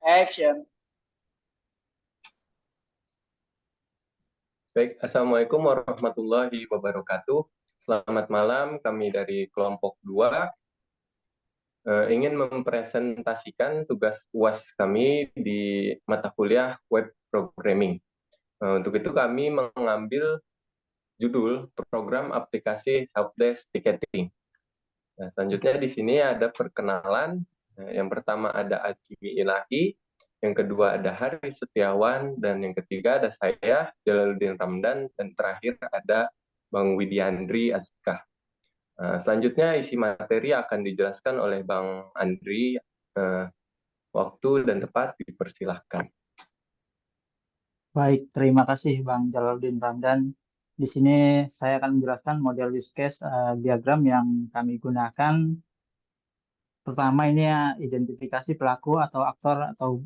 Action. Baik, Assalamualaikum warahmatullahi wabarakatuh. Selamat malam, kami dari kelompok 2 ingin mempresentasikan tugas UAS kami di mata kuliah Web Programming. Untuk itu kami mengambil judul Program Aplikasi Helpdesk Ticketing. Nah, selanjutnya di sini ada perkenalan. Yang pertama ada Azmi Ilahi, yang kedua ada Hari Setiawan, dan yang ketiga ada saya, Jalaluddin Ramdan, dan terakhir ada Bang Widiandri Azkah. Selanjutnya isi materi akan dijelaskan oleh Bang Andri. Waktu dan tempat dipersilahkan. Baik, terima kasih Bang Jalaluddin Ramdan. Di sini saya akan menjelaskan model use case diagram yang kami gunakan. Pertama ini ya, identifikasi pelaku atau aktor atau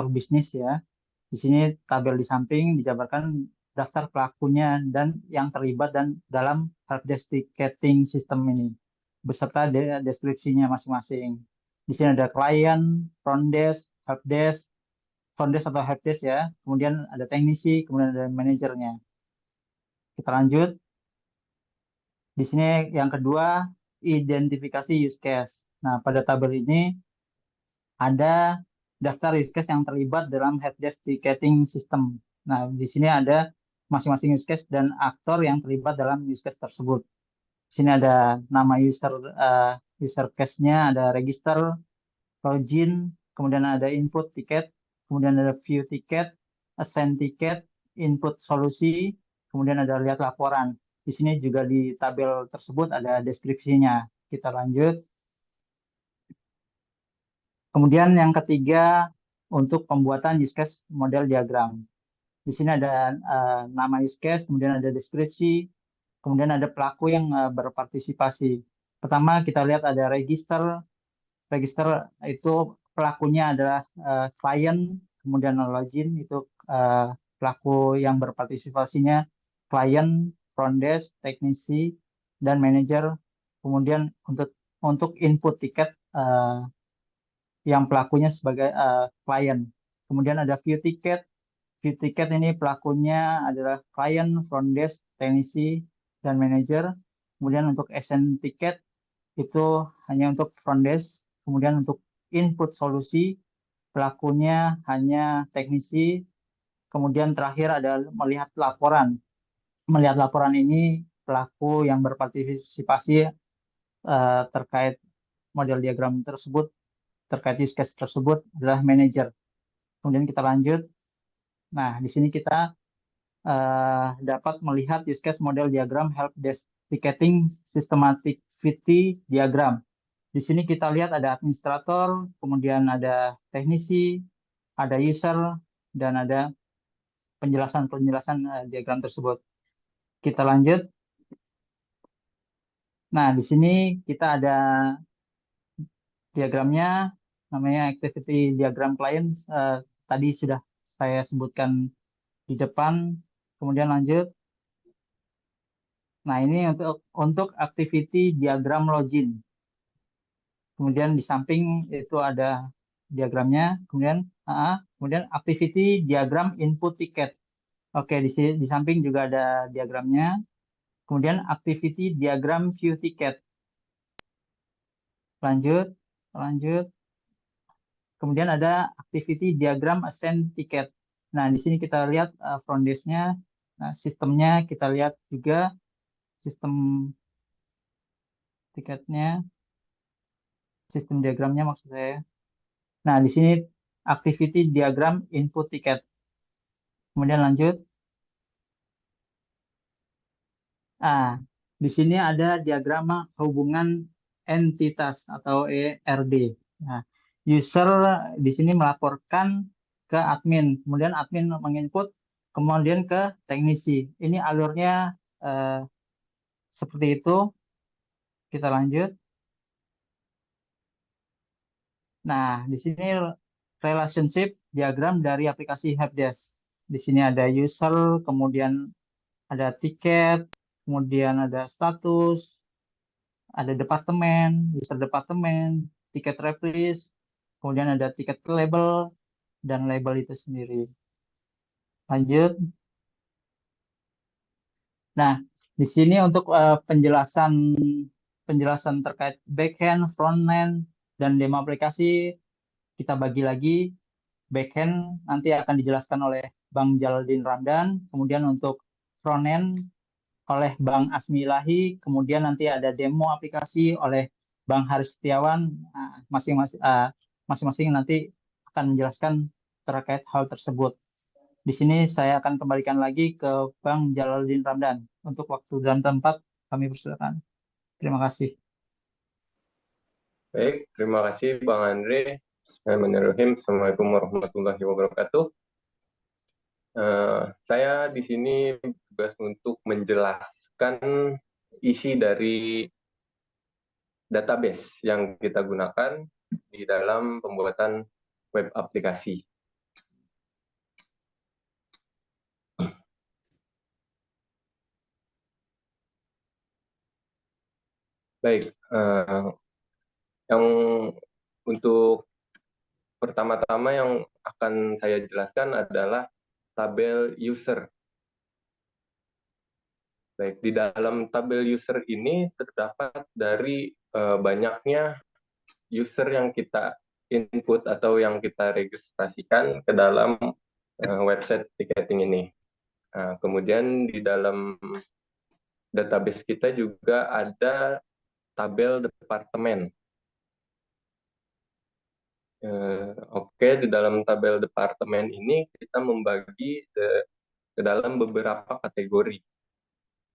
bisnis ya. Di sini tabel di samping dijabarkan daftar pelakunya dan yang terlibat dan dalam helpdesk ticketing system ini beserta deskripsinya masing-masing. Di sini ada klien, front desk, helpdesk, front desk atau helpdesk ya. Kemudian ada teknisi, kemudian ada manajernya. Kita lanjut. Di sini yang kedua, identifikasi use case. Nah, pada tabel ini ada daftar use case yang terlibat dalam helpdesk ticketing system. Nah, di sini ada masing-masing use case dan aktor yang terlibat dalam use case tersebut. Di sini ada nama user case-nya, ada register, login, kemudian ada input tiket, kemudian ada view tiket, assign tiket, input solusi, kemudian ada lihat laporan. Di sini juga di tabel tersebut ada deskripsinya. Kita lanjut. Kemudian yang ketiga untuk pembuatan use case model diagram. Di sini ada nama use case, kemudian ada deskripsi, kemudian ada pelaku yang berpartisipasi. Pertama kita lihat ada register. Register itu pelakunya adalah klien, kemudian login itu pelaku yang berpartisipasinya klien, front desk, teknisi, dan manajer. Kemudian untuk input tiket yang pelakunya sebagai klien. Kemudian ada view tiket. View tiket ini pelakunya adalah klien, front desk, teknisi, dan manajer. Kemudian untuk assign tiket itu hanya untuk front desk. Kemudian untuk input solusi pelakunya hanya teknisi. Kemudian terakhir ada melihat laporan. Melihat laporan ini pelaku yang berpartisipasi terkait model diagram tersebut, terkait use case tersebut adalah manajer. Kemudian kita lanjut. Nah, di sini kita dapat melihat use case model diagram help desk ticketing systematicity diagram. Di sini kita lihat ada administrator, kemudian ada teknisi, ada user, dan ada penjelasan-penjelasan diagram tersebut. Kita lanjut. Nah, di sini kita ada diagramnya, namanya activity diagram client. Tadi sudah saya sebutkan di depan. Kemudian lanjut. Nah, ini untuk activity diagram login. Kemudian di samping itu ada diagramnya. Kemudian activity diagram input tiket. Oke, di samping juga ada diagramnya. Kemudian activity diagram view tiket. Lanjut, lanjut. Kemudian ada activity diagram assign tiket. Nah, di sini kita lihat front desk-nya. Nah, sistemnya kita lihat juga sistem tiketnya, sistem diagramnya maksud saya. Nah, di sini activity diagram input tiket. Kemudian lanjut. Nah, di sini ada diagram hubungan entitas atau ERD. Nah, user di sini melaporkan ke admin, kemudian admin menginput, kemudian ke teknisi. Ini alurnya eh, seperti itu. Kita lanjut. Nah, di sini relationship diagram dari aplikasi helpdesk. Di sini ada user, kemudian ada tiket, kemudian ada status, ada departemen, user departemen, tiket replis, kemudian ada tiket label, dan label itu sendiri. Lanjut. Nah, di sini untuk penjelasan penjelasan terkait backhand, frontend, dan demo aplikasi kita bagi lagi. Backhand nanti akan dijelaskan oleh Bang Jalaluddin Ramdan, kemudian untuk frontend oleh Bang Asmi Ilahi, kemudian nanti ada demo aplikasi oleh Bang Haris Setiawan. Nah, masing-masing nanti akan menjelaskan terkait hal tersebut. Di sini saya akan kembalikan lagi ke Bang Jalaluddin Ramdan. Untuk waktu dan tempat kami persilakan. Terima kasih. Baik, terima kasih Bang Andre. Bismillahirrahmanirrahim. Assalamualaikum warahmatullahi wabarakatuh. Saya di sini tugas untuk menjelaskan isi dari database yang kita gunakan di dalam pembuatan web aplikasi. Baik, yang untuk pertama-tama yang akan saya jelaskan adalah tabel user. Baik, di dalam tabel user ini terdapat dari banyaknya user yang kita input atau yang kita registrasikan ke dalam website ticketing ini. Kemudian di dalam database kita juga ada tabel departemen. Oke, di dalam tabel departemen ini kita membagi ke dalam beberapa kategori.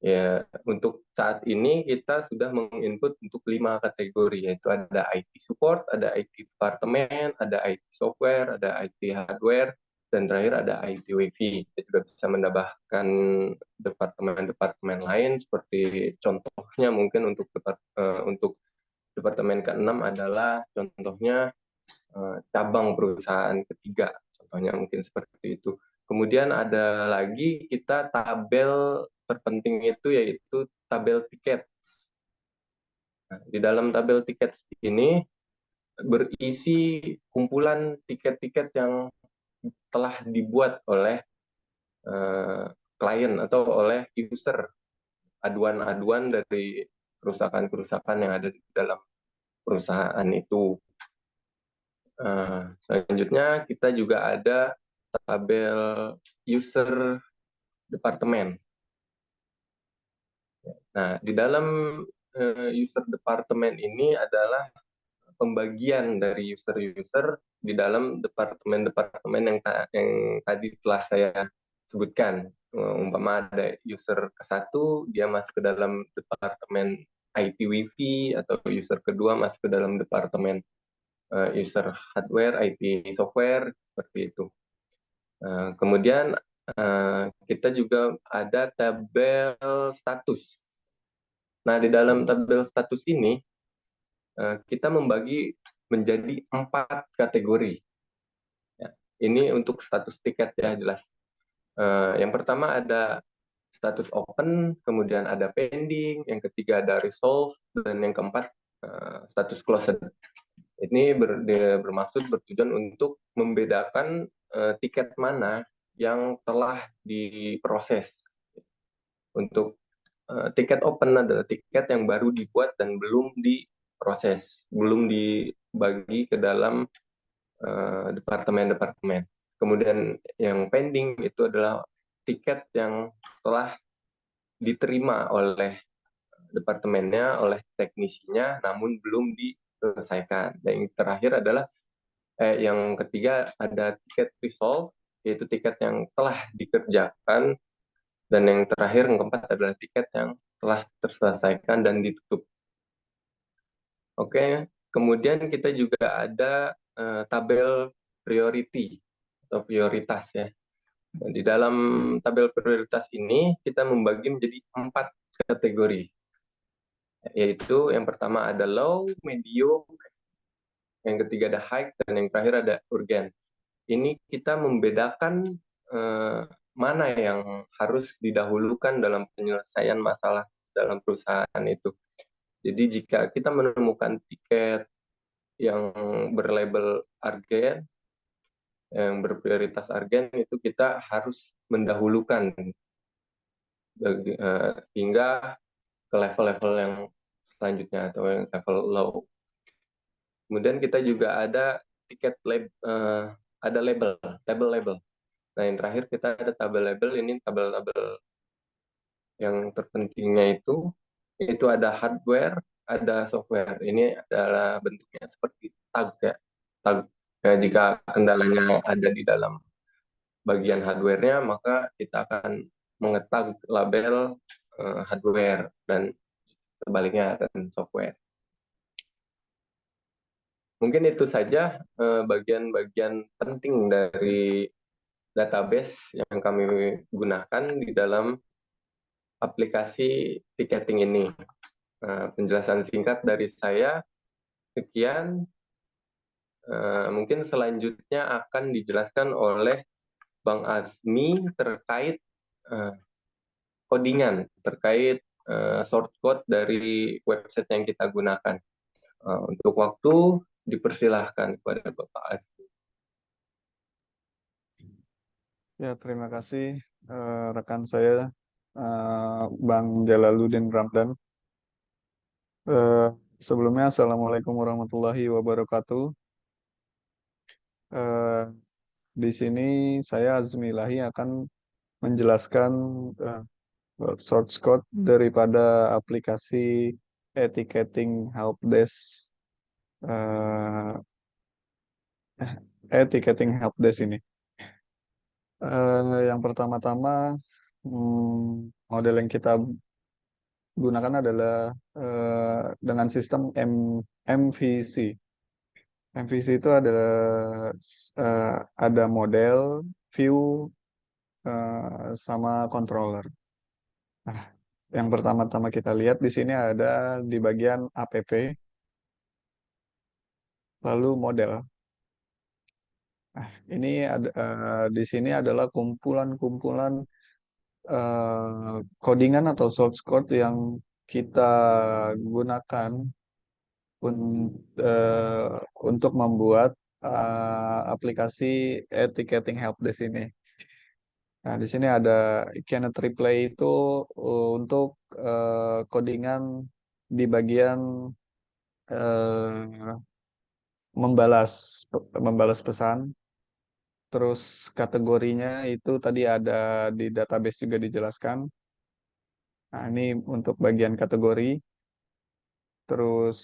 Ya, untuk saat ini kita sudah menginput untuk 5 kategori, yaitu ada IT support, ada IT departemen, ada IT software, ada IT hardware, dan terakhir ada IT WiFi. Kita juga bisa menambahkan departemen-departemen lain, seperti contohnya mungkin untuk departemen ke-6 adalah contohnya cabang perusahaan ketiga, contohnya mungkin seperti itu. Kemudian ada lagi kita tabel terpenting itu yaitu tabel tiket. Nah, di dalam tabel tiket ini berisi kumpulan tiket-tiket yang telah dibuat oleh klien atau oleh user, aduan-aduan dari kerusakan-kerusakan yang ada di dalam perusahaan itu. Selanjutnya kita juga ada tabel user departemen. Nah, di dalam user departemen ini adalah pembagian dari user-user di dalam departemen-departemen yang tadi telah saya sebutkan. Umpama ada user ke-1, dia masuk ke dalam departemen IT WiFi, atau user kedua masuk ke dalam departemen user hardware, IT software, seperti itu. Kemudian kita juga ada tabel status. Nah, di dalam tabel status ini kita membagi menjadi 4 kategori. Ya, ini untuk status tiket ya, jelas. Yang pertama ada status open, kemudian ada pending, yang ketiga ada resolve, dan yang keempat status closed. Ini bermaksud bertujuan untuk membedakan tiket mana yang telah diproses. Untuk tiket open adalah tiket yang baru dibuat dan belum diproses, belum dibagi ke dalam departemen-departemen. Kemudian yang pending itu adalah tiket yang telah diterima oleh departemennya, oleh teknisinya, namun belum diselesaikan. Dan yang terakhir adalah yang ketiga ada tiket resolve, yaitu tiket yang telah dikerjakan, dan yang terakhir yang keempat adalah tiket yang telah terselesaikan dan ditutup. Oke, kemudian kita juga ada tabel priority atau prioritas ya. Di dalam tabel prioritas ini kita membagi menjadi 4 kategori, yaitu yang pertama ada low, medium, yang ketiga ada high, dan yang terakhir ada urgent. Ini kita membedakan mana yang harus didahulukan dalam penyelesaian masalah dalam perusahaan itu. Jadi jika kita menemukan tiket yang berlabel argen, yang berprioritas argen itu kita harus mendahulukan hingga ke level-level yang selanjutnya atau yang level low. Kemudian kita juga ada tiket ada tabel label. Nah, yang terakhir kita ada tabel label. Ini tabel-tabel yang terpentingnya itu ada hardware, ada software. Ini adalah bentuknya seperti tag ya. Tag. Ya, jika kendalanya ada di dalam bagian hardware-nya, maka kita akan mengetag label hardware dan sebaliknya dan software. Mungkin itu saja bagian-bagian penting dari database yang kami gunakan di dalam aplikasi ticketing ini. Penjelasan singkat dari saya, sekian. Mungkin selanjutnya akan dijelaskan oleh Bang Azmi terkait codingan, terkait source code dari website yang kita gunakan. Untuk waktu, dipersilahkan kepada Bapak Azmi. Ya, terima kasih rekan saya Bang Jalaluddin Ramdan. Sebelumnya, Assalamualaikum warahmatullahi wabarakatuh. Eh, di sini saya Azmi Ilahi akan menjelaskan eh, source code daripada aplikasi e-ticketing helpdesk eh, e-ticketing helpdesk ini. Yang pertama-tama model yang kita gunakan adalah dengan sistem MVC. MVC itu adalah ada model, view, sama controller. Nah, yang pertama-tama kita lihat di sini ada di bagian app, lalu model. Nah, ini ada di sini adalah kumpulan-kumpulan codingan atau source code yang kita gunakan untuk membuat aplikasi e-ticketing helpdesk ini. Nah, di sini ada cannot replay itu untuk codingan di bagian uh, membalas pesan. Terus kategorinya itu tadi ada di database juga dijelaskan. Nah, ini untuk bagian kategori. Terus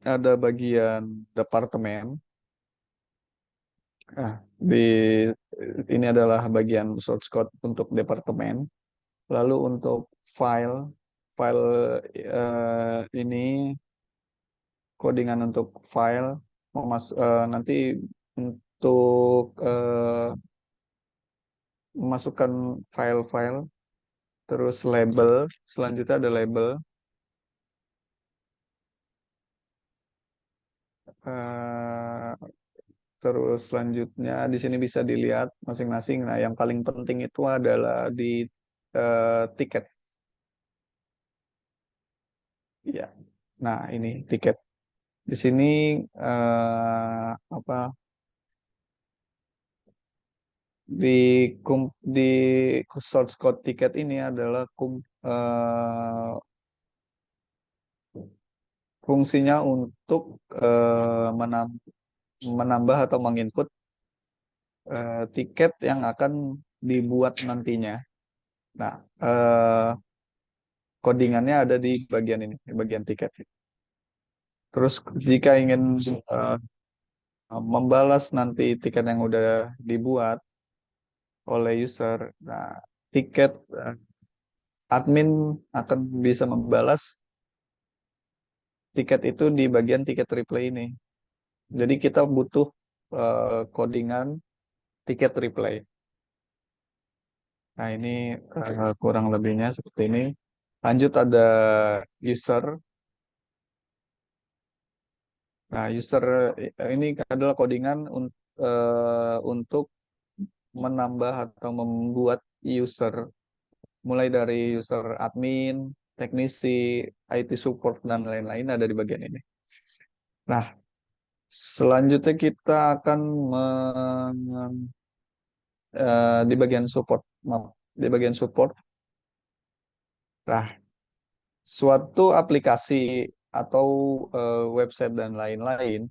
ada bagian departemen. Nah, ini adalah bagian source code untuk departemen. Lalu untuk file ini codingan untuk file nanti untuk memasukkan file-file, terus label, selanjutnya ada label. Terus selanjutnya di sini bisa dilihat masing-masing. Nah, yang paling penting itu adalah di tiket. Ya. Nah, ini tiket. Di sini apa di di source code tiket ini adalah fungsinya untuk menambah atau menginput tiket yang akan dibuat nantinya. Nah, codingannya ada di bagian ini, di bagian tiket. Terus jika ingin membalas nanti tiket yang udah dibuat oleh user, nah tiket admin akan bisa membalas tiket itu di bagian tiket replay ini. Jadi kita butuh codingan tiket replay. Nah, ini kurang lebihnya seperti ini. Lanjut ada user. Nah, user ini adalah codingan untuk menambah atau membuat user, mulai dari user admin, teknisi, IT support, dan lain-lain ada di bagian ini. Nah, selanjutnya kita akan di bagian support. Maaf, di bagian support. Nah, suatu aplikasi atau website dan lain-lain,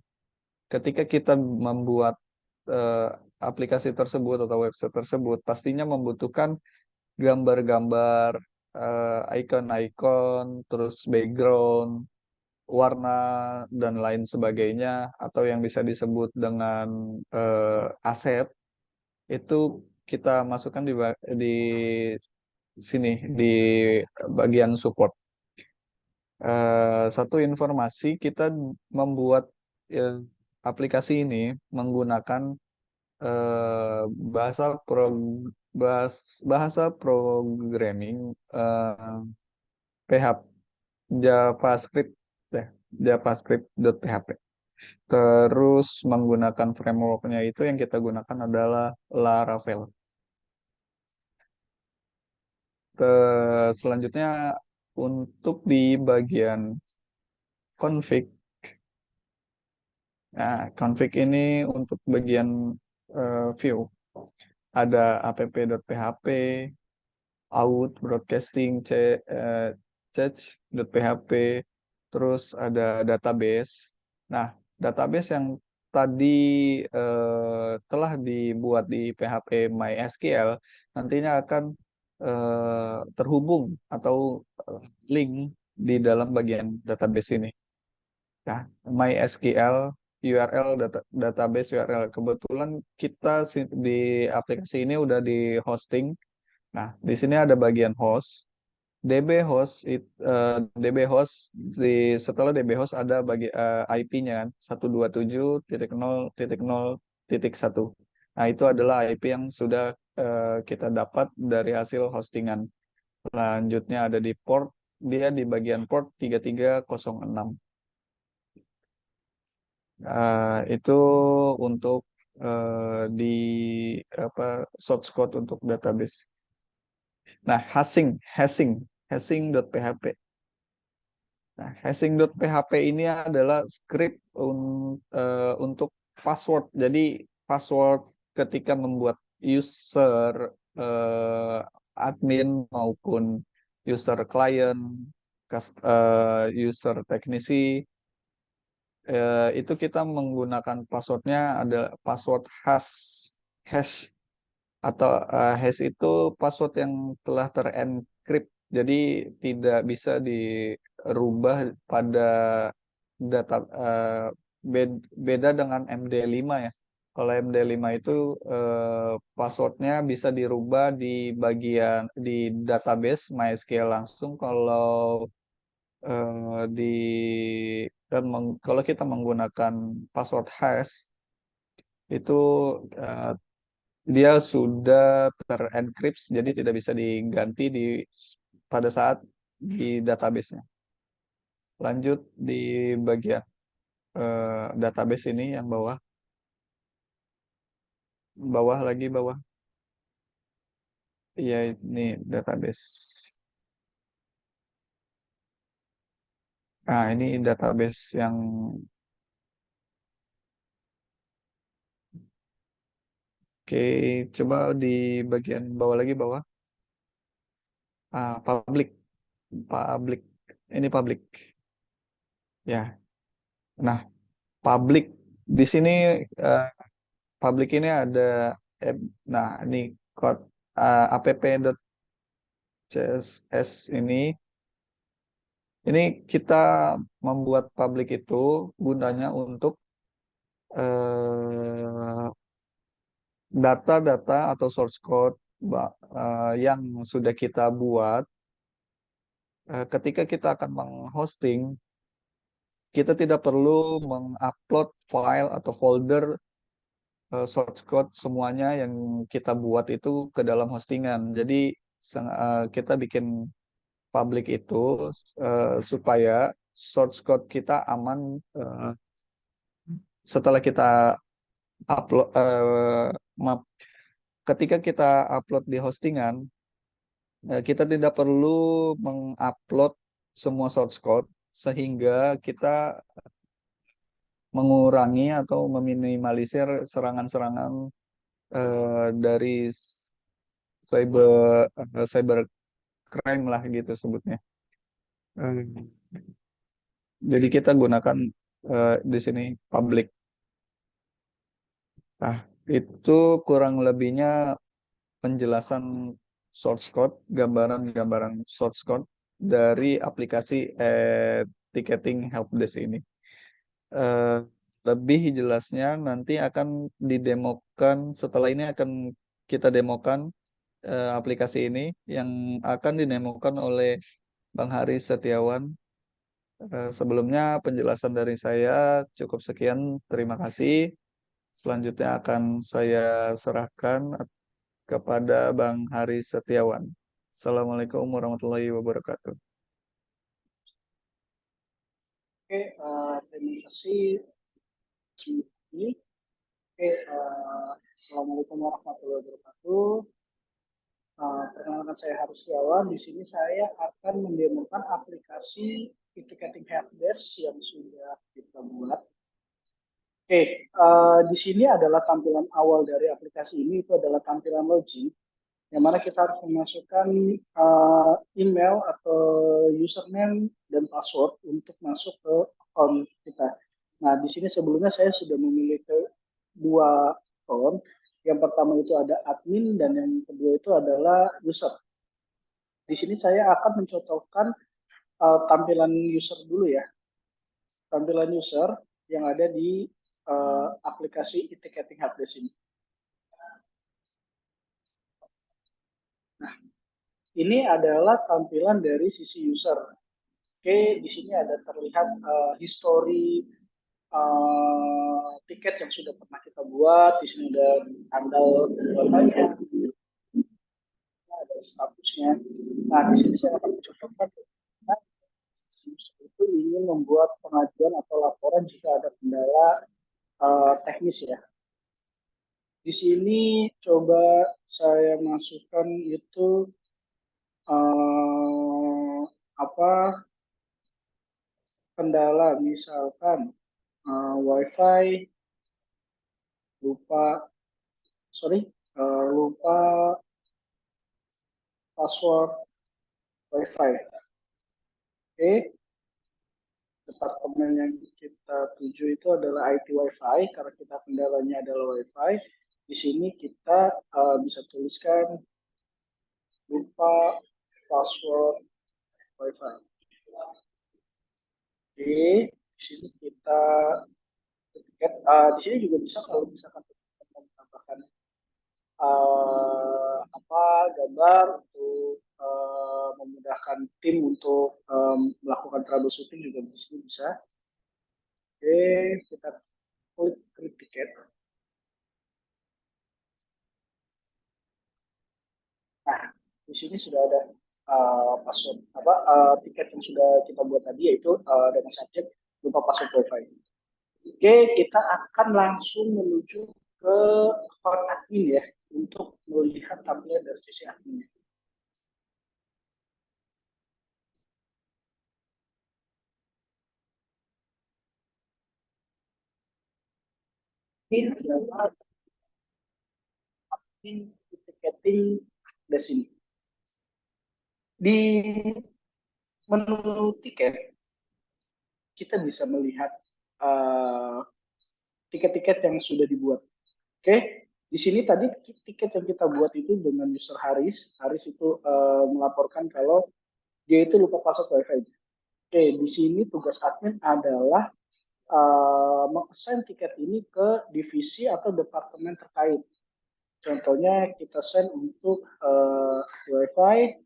ketika kita membuat eh, aplikasi tersebut atau website tersebut, pastinya membutuhkan gambar-gambar, icon-icon, terus background, warna, dan lain sebagainya, atau yang bisa disebut dengan aset, itu kita masukkan di sini, di bagian support. Satu informasi, kita membuat eh, aplikasi ini menggunakan eh, bahasa bahasa programming PHP, JavaScript, ya, JavaScript.php. Terus menggunakan frameworknya itu, yang kita gunakan adalah Laravel. Selanjutnya, untuk di bagian config. Nah, config ini untuk bagian view. Ada app.php, out, broadcasting, church.php, terus ada database. Nah, database yang tadi telah dibuat di PHP MySQL nantinya akan terhubung atau link di dalam bagian database ini. Nah, MySQL URL, database URL. Kebetulan kita di aplikasi ini udah di hosting. Nah, di sini ada bagian host. DB host, DB host, setelah DB host ada IP-nya kan, 127.0.0.1. Nah, itu adalah IP yang sudah kita dapat dari hasil hostingan. Selanjutnya ada di port, dia di bagian port 3306. Itu untuk di apa, source code untuk database. Nah, hashing.php. Nah, hashing.php ini adalah script untuk password. Jadi password ketika membuat user admin maupun user client, user teknisi, itu kita menggunakan passwordnya ada password hash, atau hash itu password yang telah terencrypt, jadi tidak bisa dirubah pada data, beda dengan MD5 ya. Kalau MD5 itu passwordnya bisa dirubah di bagian di database MySQL langsung. Kalau di kalau kita menggunakan password hash itu eh, dia sudah terenkripsi, jadi tidak bisa diganti pada saat di database-nya. Lanjut di bagian database ini yang bawah, bawah lagi bawah. Iya, ini database. Nah, ini database yang oke, coba di bagian bawah lagi bawah. Public, public. Ini public. Ya. Nah, public di sini, eh, public ini ada eh, nah ini code app.css ini kita membuat public itu gunanya untuk eh, data-data atau source code yang sudah kita buat, ketika kita akan menghosting, kita tidak perlu mengupload file atau folder source code semuanya yang kita buat itu ke dalam hostingan. Jadi kita bikin public itu supaya source code kita aman setelah kita upload, maaf, ketika kita upload di hostingan, kita tidak perlu mengupload semua source code, sehingga kita mengurangi atau meminimalisir serangan-serangan dari cyber crime lah gitu sebutnya. Eh, jadi kita gunakan di sini public. Nah, itu kurang lebihnya penjelasan source code, gambaran-gambaran source code dari aplikasi ticketing helpdesk ini. Eh, Lebih jelasnya nanti akan didemokan, setelah ini akan kita demokan aplikasi ini yang akan didemokan oleh Bang Haris Setiawan. Sebelumnya penjelasan dari saya cukup sekian. Terima kasih. Selanjutnya akan saya serahkan kepada Bang Haris Setiawan. Assalamualaikum warahmatullahi wabarakatuh. Oke, terima kasih. Oke, Assalamualaikum warahmatullahi wabarakatuh. Perkenalkan saya Haris Setiawan. Di sini saya akan mendemokan aplikasi e-ticketing helpdesk yang sudah kita buat. Oke, di sini adalah tampilan awal dari aplikasi ini, itu adalah tampilan login, yang mana kita harus memasukkan email atau username dan password untuk masuk ke akun kita. Nah, di sini sebelumnya saya sudah memiliki dua akun. Yang pertama itu ada admin dan yang kedua itu adalah user. Di sini saya akan mencocokkan tampilan user dulu ya. Tampilan user yang ada di aplikasi e-ticketing helpdesk ini. Nah, ini adalah tampilan dari sisi user. Oke, di sini ada terlihat history tiket yang sudah pernah kita buat. Di sini ada tanggal pembuatannya, ada statusnya. Nah, di sini saya akan mencontohkan itu ingin membuat pengajuan atau laporan jika ada kendala teknis ya. Di sini coba saya masukkan itu apa kendala, misalkan WiFi lupa lupa password WiFi. Oke, departemen yang kita tuju itu adalah IT WiFi karena kita kendalanya adalah WiFi. Di sini kita bisa tuliskan lupa password WiFi. Oke, di sini kita di sini juga bisa kalau misalkan kita menambahkan gambar untuk memudahkan tim untuk melakukan troubleshooting juga di sini bisa. Oke, kita klik create tiket. Nah, di sini sudah ada password tiket yang sudah kita buat tadi, yaitu dengan subjek lupa password WiFi. Oke, kita akan langsung menuju ke akun admin ya untuk melihat tampilan dari sisi admin. Ini adalah admin ticketing di sini. Di menu tiket kita bisa melihat tiket-tiket yang sudah dibuat. Oke, di sini tadi tiket yang kita buat itu dengan user Haris. Haris itu melaporkan kalau dia itu lupa password WiFi. Oke, di sini tugas admin adalah meng-assign tiket ini ke divisi atau departemen terkait. Contohnya kita send untuk WiFi.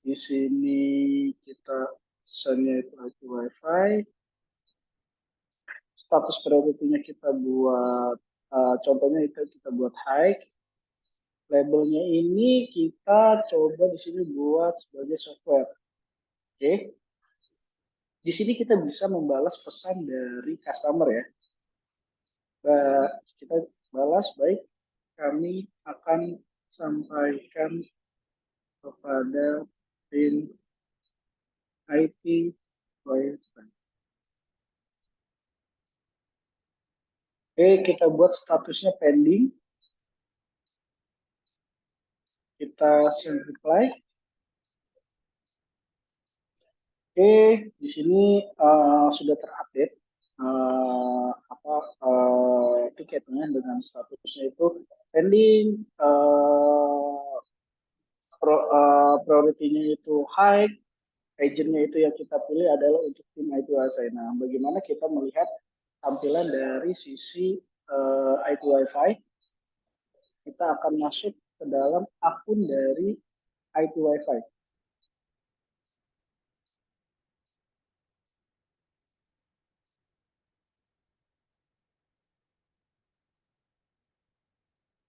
Di sini kita sendnya itu IT WiFi. Status priority-nya kita buat, contohnya itu kita buat high. Labelnya ini kita coba di sini buat sebagai software. Oke. Di sini kita bisa membalas pesan dari customer ya. Kita balas, baik, kami akan sampaikan kepada tim IT WiFi. Oke, kita buat statusnya pending. Kita simplify. Oke, di sini sudah terupdate tiketnya dengan statusnya itu pending, priority-nya itu high, agent-nya itu yang kita pilih adalah untuk tim IT Wi-Fi. Nah, bagaimana kita melihat tampilan dari sisi IT Wi-Fi? Kita akan masuk ke dalam akun dari IT Wi-Fi.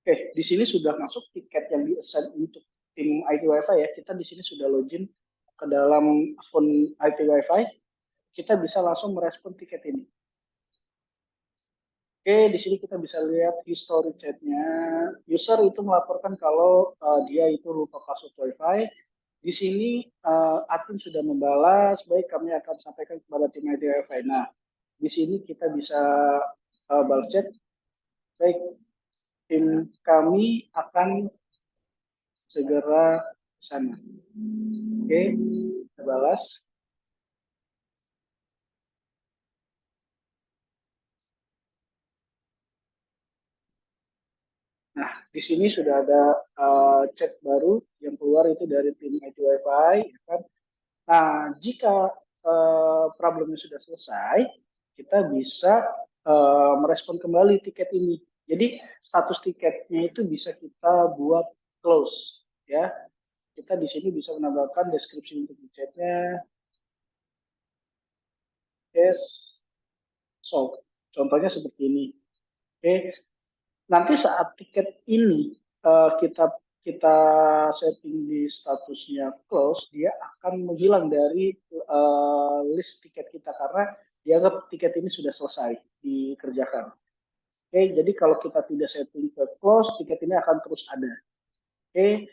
Oke, di sini sudah masuk tiket yang di-assign untuk tim IT Wi-Fi ya. Kita di sini sudah login ke dalam akun IT Wi-Fi. Kita bisa langsung merespon tiket ini. Oke, di sini kita bisa lihat history chatnya. User itu melaporkan kalau dia itu lupa password Wi-Fi. Di sini admin sudah membalas, baik kami akan sampaikan kepada tim IT Wi-Fi. Nah, di sini kita bisa balas chat, baik tim kami akan segera ke sana. Oke, kita balas. Nah, di sini sudah ada chat baru yang keluar itu dari tim IT Wi-Fi, ya kan? Nah, jika problemnya sudah selesai, kita bisa merespon kembali tiket ini. Jadi status tiketnya itu bisa kita buat close, ya. Kita di sini bisa menambahkan deskripsi untuk chatnya. Yes, so contohnya seperti ini. Oke, nanti saat tiket ini kita kita setting di statusnya close, dia akan menghilang dari list tiket kita karena dianggap tiket ini sudah selesai dikerjakan. Oke, jadi kalau kita tidak setting ke close, tiket ini akan terus ada. Oke,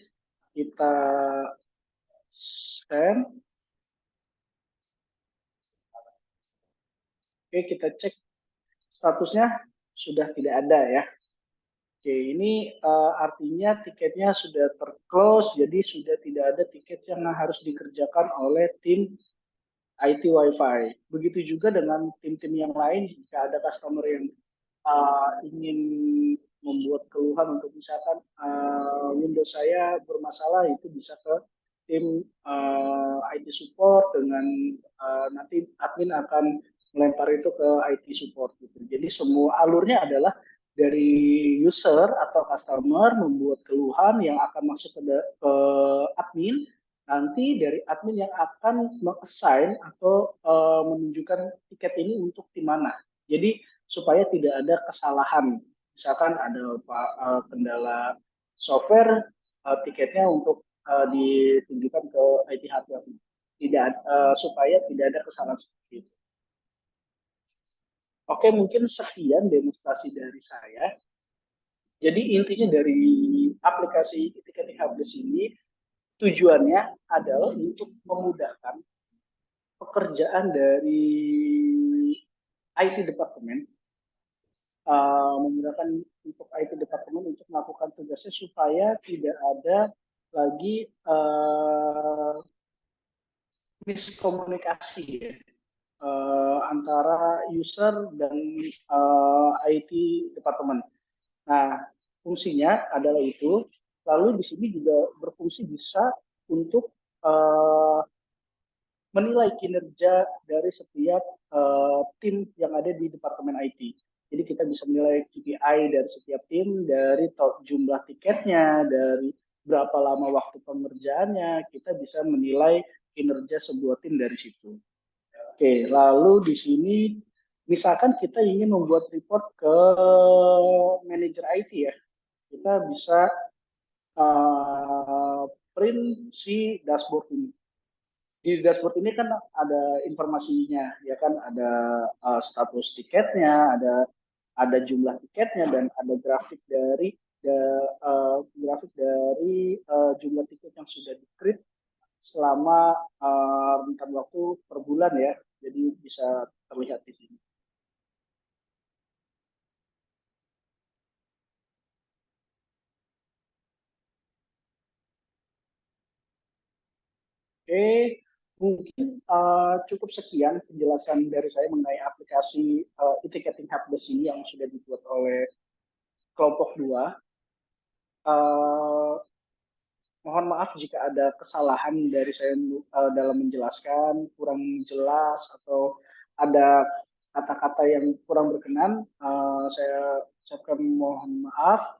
kita send. Oke, kita cek statusnya sudah tidak ada ya. Oke, ini artinya tiketnya sudah terclose, jadi sudah tidak ada tiket yang harus dikerjakan oleh tim IT Wi-Fi. Begitu juga dengan tim-tim yang lain, jika ada customer yang ingin membuat keluhan untuk misalkan Windows saya bermasalah, itu bisa ke tim IT support dengan nanti admin akan melempar itu ke IT support gitu. Jadi semua alurnya adalah dari user atau customer membuat keluhan yang akan masuk ke admin, nanti dari admin yang akan meng-assign atau menunjukkan tiket ini untuk tim mana. Jadi supaya tidak ada kesalahan. Misalkan ada kendala software, tiketnya untuk ditunjukkan ke IT hardware. Tidak supaya tidak ada kesalahan seperti itu. Oke, mungkin sekian demonstrasi dari saya. Jadi intinya dari aplikasi tiketing helpdesk ini tujuannya adalah untuk memudahkan pekerjaan dari IT departemen, menggunakan untuk IT departemen untuk melakukan tugasnya supaya tidak ada lagi miskomunikasi ya, antara user dan IT departemen. Nah, fungsinya adalah itu. Lalu di sini juga berfungsi bisa untuk menilai kinerja dari setiap tim yang ada di departemen IT. Jadi kita bisa menilai KPI dari setiap tim, dari jumlah tiketnya, dari berapa lama waktu pengerjaannya, kita bisa menilai kinerja sebuah tim dari situ. Oke, lalu di sini misalkan kita ingin membuat report ke manajer IT ya, kita bisa print si dashboard ini. Di dashboard ini kan ada informasinya, ya kan, ada status tiketnya, ada jumlah tiketnya, dan ada grafik dari jumlah tiket yang sudah di-create selama rentang waktu per bulan ya. Jadi bisa terlihat di sini. Oke, mungkin cukup sekian penjelasan dari saya mengenai aplikasi e-ticketing helpdesk ini yang sudah dibuat oleh kelompok 2. Eh, Mohon maaf jika ada kesalahan dari saya dalam menjelaskan, kurang jelas atau ada kata-kata yang kurang berkenan. Saya ucapkan mohon maaf.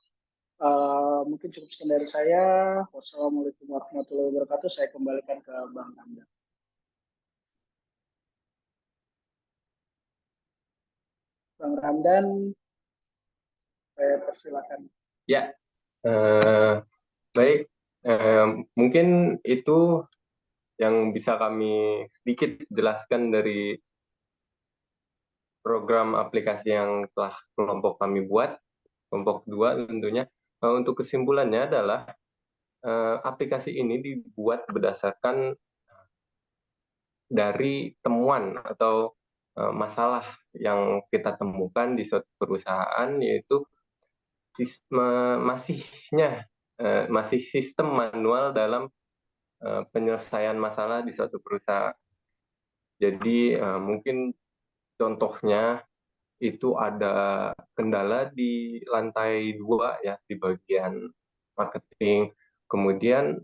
Mungkin cukup sekian dari saya. Wassalamualaikum warahmatullahi wabarakatuh. Saya kembalikan ke Bang Anda. Bang Ramdan, saya persilakan. Ya, baik. Mungkin itu yang bisa kami sedikit jelaskan dari program aplikasi yang telah kelompok kami buat, kelompok 2 tentunya. Untuk kesimpulannya adalah aplikasi ini dibuat berdasarkan dari temuan atau masalah yang kita temukan di suatu perusahaan, yaitu masih sistem manual dalam penyelesaian masalah di suatu perusahaan. Jadi mungkin contohnya itu ada kendala di lantai 2 ya, di bagian marketing. Kemudian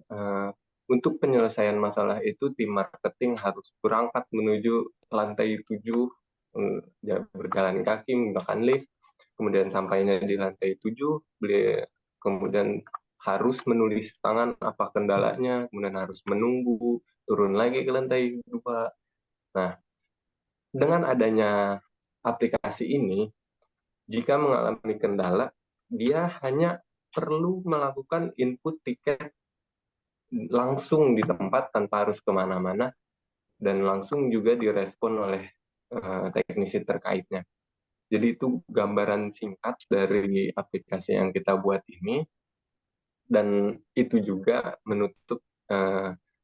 untuk penyelesaian masalah itu tim marketing harus berangkat menuju lantai 7, ya, berjalan kaki menggunakan lift. Kemudian sampainya di lantai 7, kemudian harus menulis tangan apa kendalanya, kemudian harus menunggu turun lagi ke lantai 2. Nah, dengan adanya aplikasi ini, jika mengalami kendala, dia hanya perlu melakukan input tiket langsung di tempat tanpa harus kemana-mana, dan langsung juga direspon oleh teknisi terkaitnya. Jadi itu gambaran singkat dari aplikasi yang kita buat ini, dan itu juga menutup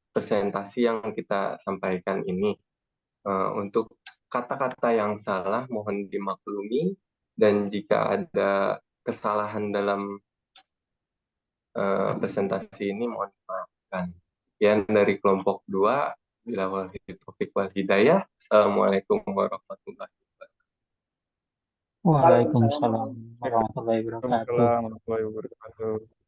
presentasi yang kita sampaikan ini. Untuk kata-kata yang salah mohon dimaklumi, dan jika ada kesalahan dalam presentasi ini mohon dimaafkan. Sekian dari kelompok 2. Bila taufik wal hidayah. Assalamualaikum warahmatullahi wabarakatuh. Waalaikumsalam warahmatullahi wabarakatuh. Waalaikumsalam warahmatullahi wabarakatuh.